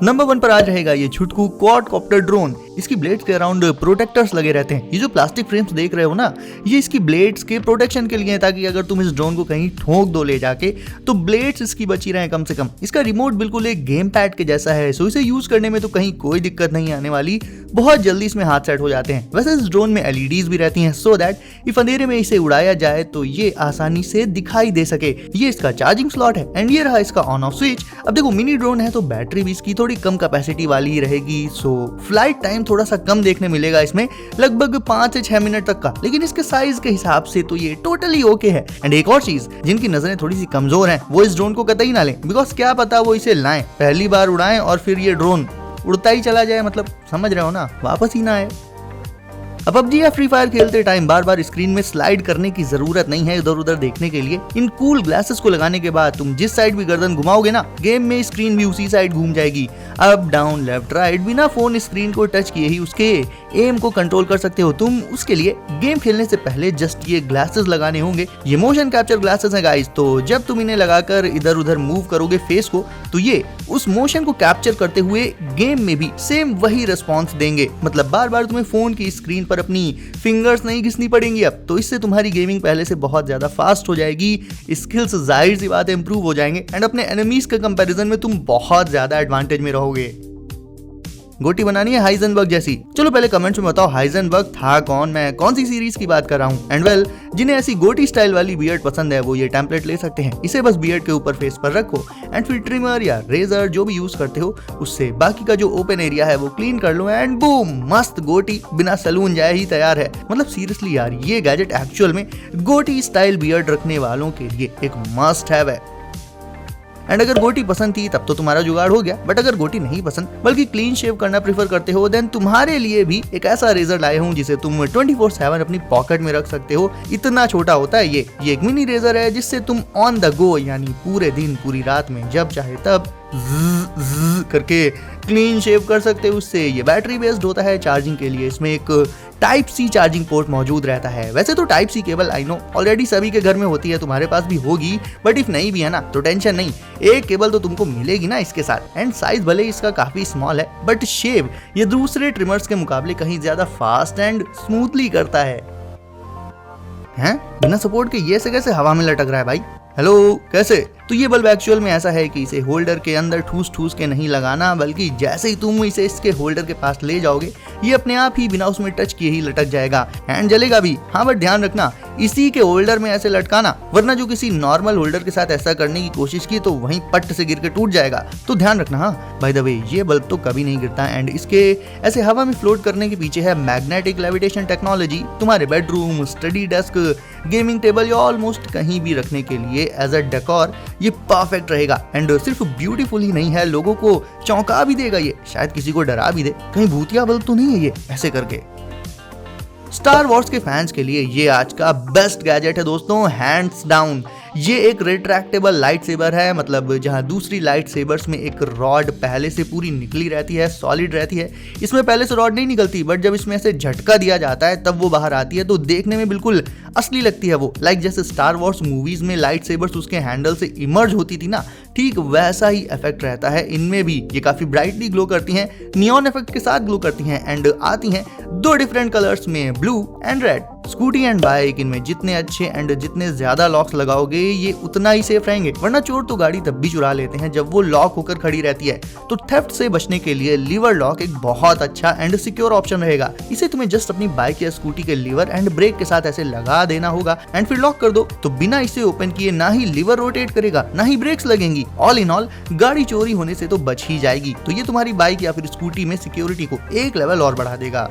Number 1 पर आज रहेगा ये छुटकू क्वाडकॉप्टर ड्रोन। इसकी ब्लेड्स के अराउंड प्रोटेक्टर्स लगे रहते हैं। ये जो प्लास्टिक फ्रेम्स देख रहे हो ना, ये इसकी ब्लेड्स के प्रोटेक्शन के लिए है, ताकि अगर तुम इस ड्रोन को कहीं ठोक दो ले जाके तो ब्लेड्स इसकी बची रहे कम से कम। इसका रिमोट बिल्कुल एक गेम पैड के जैसा है, सो इसे यूज करने में तो कहीं कोई दिक्कत नहीं आने वाली। बहुत जल्दी इसमें हाथ सेट हो जाते हैं। वैसे इस ड्रोन में LEDs भी रहती हैं, सो दैट इफ अंधेरे में इसे उड़ाया जाए तो ये आसानी से दिखाई दे सके। ये इसका चार्जिंग स्लॉट है एंड ये रहा इसका ऑन ऑफ स्विच। अब देखो, मिनी ड्रोन है तो बैटरी भी इसकी थोड़ी कम कैपेसिटी वाली ही रहेगी, सो फ्लाइट टाइम थोड़ा सा कम देखने मिलेगा इसमें, लगभग 5 से 6 मिनट तक का। लेकिन इसके साइज के हिसाब से तो ये टोटली ओके है। एंड एक और चीज, जिनकी नजरें थोड़ी सी कमजोर हैं वो इस ड्रोन को कतई ना लें, बिकॉज क्या पता वो इसे लाएं, पहली बार उड़ाएं और फिर ये ड्रोन उड़ता ही चला जाए, मतलब समझ रहे हो ना, वापस ही ना आए। अब PUBG या फ्री फायर खेलते टाइम बार बार स्क्रीन में स्लाइड करने की जरूरत नहीं है इधर उधर देखने के लिए। इन कूल ग्लासेस को लगाने के बाद तुम जिस साइड भी गर्दन घुमाओगे ना, गेम में स्क्रीन भी उसी साइड घूम जाएगी। अप डाउन लेफ्ट राइट बिना फोन स्क्रीन को टच किए ही उसके एम को कंट्रोल कर सकते हो तुम। उसके लिए गेम खेलने से पहले जस्ट ये ग्लासेस लगाने होंगे। ये मोशन कैप्चर ग्लासेस हैं गाइस, तो जब तुम इन्हें लगाकर इधर उधर मूव करोगे फेस को, तो ये उस मोशन को कैप्चर करते हुए गेम में भी सेम वही रिस्पॉन्स देंगे। मतलब बार बार तुम्हें फोन की स्क्रीन पर अपनी फिंगर्स नहीं घिसनी पड़ेंगी अब, तो इससे तुम्हारी गेमिंग पहले से बहुत ज्यादा फास्ट हो जाएगी। स्किल्स जाहिर सी बात है इंप्रूव हो जाएंगे एंड अपने एनिमीज के कंपैरिजन में तुम बहुत ज्यादा एडवांटेज में रहोगे। गोटी बनानी है हाइजेनबर्ग जैसी? चलो पहले कमेंट्स में बताओ हाइजेनबर्ग था कौन, मैं कौन सी सीरीज की बात कर रहा हूँ। एंड वेल, जिन्हें ऐसी गोटी स्टाइल वाली बियर्ड पसंद है वो ये टेम्पलेट ले सकते हैं। इसे बस बियर्ड के ऊपर फेस पर रखो एंड फिर ट्रिमर या रेजर जो भी यूज करते हो उससे बाकी का जो ओपन एरिया है वो क्लीन कर लो एंड बूम, मस्त गोटी बिना सलून जाए ही तैयार है। मतलब सीरियसली यार, ये गैजेट एक्चुअल में गोटी स्टाइल बियर्ड रखने वालों के लिए एक मस्ट हैव है। एंड अगर गोटी पसंद थी तब तो तुम्हारा जुगाड़ हो गया, बट अगर गोटी नहीं पसंद बल्कि क्लीन शेव करना प्रेफर करते हो, देन तुम्हारे लिए भी एक ऐसा रेजर लाए हूँ जिसे तुम 24/7 अपनी पॉकेट में रख सकते हो। इतना छोटा होता है ये एक मिनी रेजर है जिससे तुम ऑन द गो यानी पूरे दिन पूरी रात में जब चाहे तब करके क्लीन शेव कर सकते हो उससे। ये बैटरी बेस्ड होता है। चार्जिंग के लिए इसमें एक Type-C चार्जिंग पोर्ट मौजूद रहता है। वैसे तो Type-C cable I know already सभी के घर में होती है, तुम्हारे पास भी होगी, बट इफ नहीं भी है ना तो टेंशन नहीं, एक केबल तो तुमको मिलेगी ना इसके साथ। एंड साइज भले इसका काफी स्मॉल है, बट शेव ये दूसरे ट्रिमर्स के मुकाबले कहीं ज्यादा फास्ट एंड स्मूथली करता है। हैं? बिना सपोर्ट के ये से कैसे हवा में लटक रहा है भाई? हेलो, कैसे? तो ये बल्ब एक्चुअल में ऐसा है कि इसे होल्डर के अंदर ठूस ठूस के नहीं लगाना, बल्कि जैसे ही तुम इसे इसके होल्डर के पास ले जाओगे ये अपने आप ही बिना उसमें टच किए ही लटक जाएगा एंड जलेगा भी। हाँ, बट ध्यान रखना इसी के होल्डर में ऐसे लटकाना, वरना जो किसी नॉर्मल होल्डर के साथ ऐसा करने की कोशिश की तो वहीं पट से गिर के टूट जाएगा। तो ध्यान रखना। हाँ बाय द वे, ये बल्ब तो कभी नहीं गिरता एंड इसके ऐसे हवा में फ्लोट करने के पीछे है मैग्नेटिक लेविटेशन टेक्नोलॉजी। तुम्हारे bedroom, study desk, gaming table या ऑलमोस्ट कहीं भी रखने के लिए एज अ डेकोर ये परफेक्ट रहेगा। एंड सिर्फ ब्यूटीफुल ही नहीं है, लोगों को चौंका भी देगा ये, शायद किसी को डरा भी दे, कहीं भूतिया बल्ब तो नहीं है ये ऐसे करके। स्टार वॉर्स के फैंस के लिए ये आज का बेस्ट गैजेट है दोस्तों, हैंड्स डाउन। ये एक रिट्रैक्टेबल लाइट सेबर है, मतलब जहां दूसरी लाइट सेबर्स में एक रॉड पहले से पूरी निकली रहती है, सॉलिड रहती है, इसमें पहले से रॉड नहीं निकलती, बट जब इसमें से झटका दिया जाता है तब वो बाहर आती है, तो देखने में बिल्कुल असली लगती है वो। लाइक जैसे स्टार वॉर्स मूवीज में लाइट सेबर्स उसके हैंडल से इमर्ज होती थी ना, ठीक वैसा ही इफेक्ट रहता है इनमें भी। ये काफी ब्राइटली ग्लो करती हैं, नियॉन इफेक्ट के साथ ग्लो करती हैं एंड आती हैं 2 डिफरेंट कलर्स में, blue and red. Scooty and bike, इनमें जितने अच्छे एंड जितने ज्यादा लॉक्स लगाओगे ये उतना ही सेफ रहेंगे, वरना चोर तो गाड़ी तब भी चुरा लेते हैं जब वो लॉक होकर खड़ी रहती है। तो थेफ्ट से बचने के लिए लीवर लॉक एक बहुत अच्छा एंड सिक्योर ऑप्शन रहेगा। इसे तुम्हें जस्ट अपनी बाइक या स्कूटी के लीवर एंड ब्रेक के साथ ऐसे लगा देना होगा एंड फिर लॉक कर दो, तो बिना इसे ओपन किए ना ही लीवर रोटेट करेगा ना ही ब्रेक्स लगेंगी। ऑल इन ऑल गाड़ी चोरी होने से तो बच ही जाएगी। तो ये तुम्हारी बाइक या फिर स्कूटी में सिक्योरिटी को एक लेवल और बढ़ा देगा।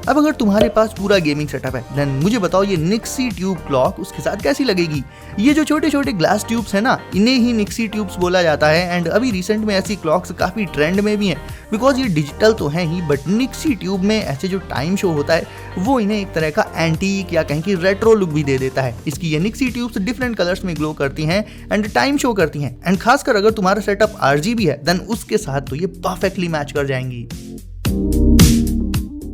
अब अगर तुम्हारे पास पूरा गेमिंग सेटअप है, देन मुझे बताओ ये निक्सी ट्यूब क्लॉक उसके साथ कैसी लगेगी। ये जो छोटे छोटे ग्लास ट्यूब्स है ना, इन्हें ही निक्सी ट्यूब्स बोला जाता है एंड अभी रिसेंट में ऐसी क्लॉक्स काफी ट्रेंड में भी हैं, बिकॉज ये डिजिटल तो है ही, बट निक्सी ट्यूब में ऐसे जो टाइम शो होता है वो इन्हें एक तरह का एंटीक या कहीं की रेट्रो लुक भी दे देता है। इसकी ये निक्सी ट्यूब्स डिफरेंट कलर्स में ग्लो करती हैं एंड टाइम शो करती हैं, एंड खासकर अगर तुम्हारा सेटअप RGB है देन उसके साथ तो ये परफेक्टली मैच कर जाएंगी।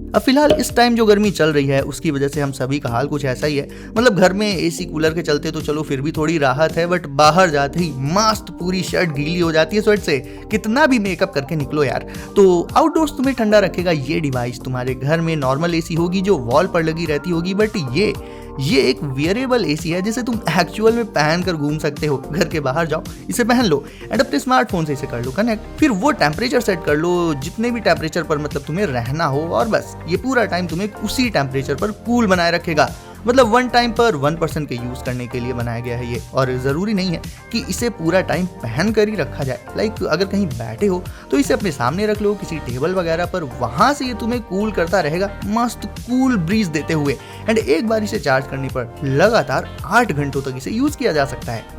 अब फिलहाल इस टाइम जो गर्मी चल रही है उसकी वजह से हम सभी का हाल कुछ ऐसा ही है। मतलब घर में एसी कूलर के चलते तो चलो फिर भी थोड़ी राहत है, बट बाहर जाते ही मस्त पूरी शर्ट गीली हो जाती है स्वेट से, कितना भी मेकअप करके निकलो यार। तो आउटडोर्स तुम्हें ठंडा रखेगा ये डिवाइस। तुम्हारे घर में नॉर्मल एसी होगी जो वॉल पर लगी रहती होगी, बट ये एक वियरेबल एसी है जिसे तुम एक्चुअल में पहन कर घूम सकते हो। घर के बाहर जाओ, इसे पहन लो एंड अपने स्मार्टफोन से इसे कर लो कनेक्ट। फिर वो टेम्परेचर सेट कर लो जितने भी टेम्परेचर पर मतलब तुम्हें रहना हो, और बस ये पूरा टाइम तुम्हें उसी टेम्परेचर पर कूल बनाए रखेगा। मतलब वन टाइम पर 1% के यूज करने के लिए बनाया गया है ये, और जरूरी नहीं है कि इसे पूरा टाइम पहन कर ही रखा जाए। लाइक अगर कहीं बैठे हो तो इसे अपने सामने रख लो किसी टेबल वगैरह पर, वहां से ये तुम्हें कूल करता रहेगा मस्त कूल ब्रीज देते हुए। एंड एक बार इसे चार्ज करने पर लगातार 8 घंटों तक इसे यूज किया जा सकता है।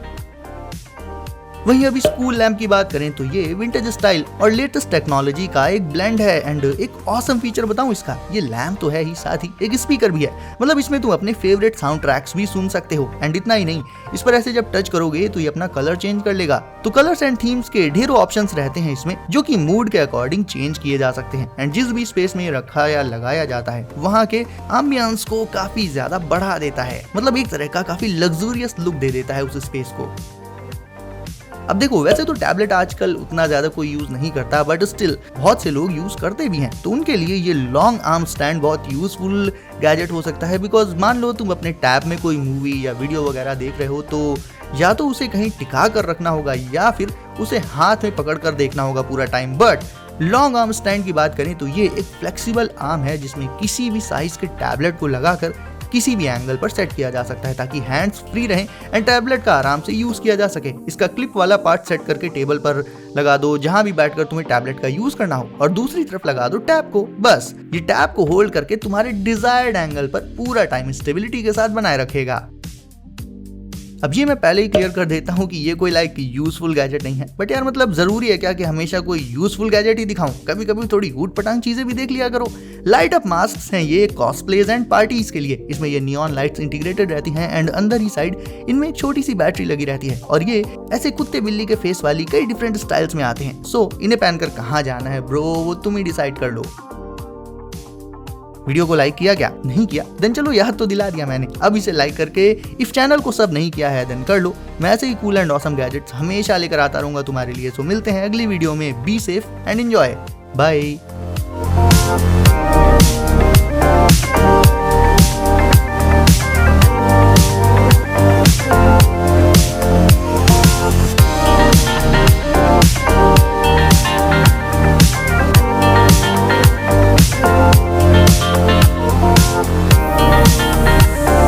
वहीं अभी स्कूल लैम्प की बात करें तो ये विंटेज स्टाइल और लेटेस्ट टेक्नोलॉजी का एक ब्लेंड है। एंड एक ऑसम फीचर बताऊं इसका, ये लैम्प तो है ही, साथ ही एक स्पीकर भी है। मतलब इसमें तुम अपने फेवरेट साउंड ट्रैक्स भी सुन सकते हो। एंड इतना ही नहीं, इस पर ऐसे जब टच करोगे तो ये अपना कलर चेंज कर लेगा। तो कलर्स एंड थीम्स के ढेरों ऑप्शंस रहते हैं इसमें, जो कि मूड के अकॉर्डिंग चेंज किए जा सकते हैं। एंड जिस भी स्पेस में रखा या लगाया जाता है वहाँ के एम्बियंस को काफी ज्यादा बढ़ा देता है। मतलब एक तरह का काफी लग्जूरियस लुक दे देता है उस स्पेस को। अब देखो, वैसे तो टैबलेट आजकल उतना ज्यादा कोई यूज नहीं करता, बट स्टिल बहुत से लोग यूज करते भी हैं। तो उनके लिए ये लॉन्ग आर्म स्टैंड बहुत यूजफुल गैजेट हो सकता है। बिकॉज मान लो तुम अपने टैब में कोई मूवी या वीडियो वगैरह देख रहे हो, तो या तो उसे कहीं टिका कर रखना होगा या फिर उसे हाथ में पकड़ कर देखना होगा पूरा time. But long arm stand की बात करें तो ये एक फ्लेक्सिबल आर्म है जिसमें किसी भी साइज के टैबलेट को लगाकर किसी भी एंगल पर सेट किया जा सकता है, ताकि हैंड्स फ्री रहें एंड टैबलेट का आराम से यूज किया जा सके। इसका क्लिप वाला पार्ट सेट करके टेबल पर लगा दो जहां भी बैठकर तुम्हें टैबलेट का यूज करना हो, और दूसरी तरफ लगा दो टैब को। बस ये टैब को होल्ड करके तुम्हारे डिजायर्ड एंगल पर पूरा टाइम स्टेबिलिटी के साथ बनाए रखेगा। अब ये मैं पहले ही क्लियर कर देता हूँ कि ये कोई लाइक यूजफुल गैजेट नहीं है, बट यार मतलब जरूरी है क्या कि हमेशा कोई यूजफुल गैजेट ही दिखाऊं? कभी कभी थोड़ी ऊट पटांग चीजें भी देख लिया करो। लाइट अप मास्क हैं ये कॉस्प्लेज एंड पार्टीज के लिए। इसमें ये नियॉन लाइट्स इंटीग्रेटेड रहती हैं एंड अंदर ही साइड इनमें एक छोटी सी बैटरी लगी रहती है, और ये ऐसे कुत्ते बिल्ली के फेस वाली कई डिफरेंट स्टाइल्स में आते हैं। सो इन्हें पहनकर कहाँ जाना है ब्रो, वो तुम ही डिसाइड कर लो। वीडियो को लाइक किया क्या? नहीं किया? देन चलो याद तो दिला दिया मैंने। अब इसे लाइक करके इफ चैनल को सब नहीं किया है देन कर लो। मैं ऐसे ही कूल एंड ऑसम गैजेट्स हमेशा लेकर आता रहूंगा तुम्हारे लिए। सो मिलते हैं अगली वीडियो में। Be safe and enjoy. Bye.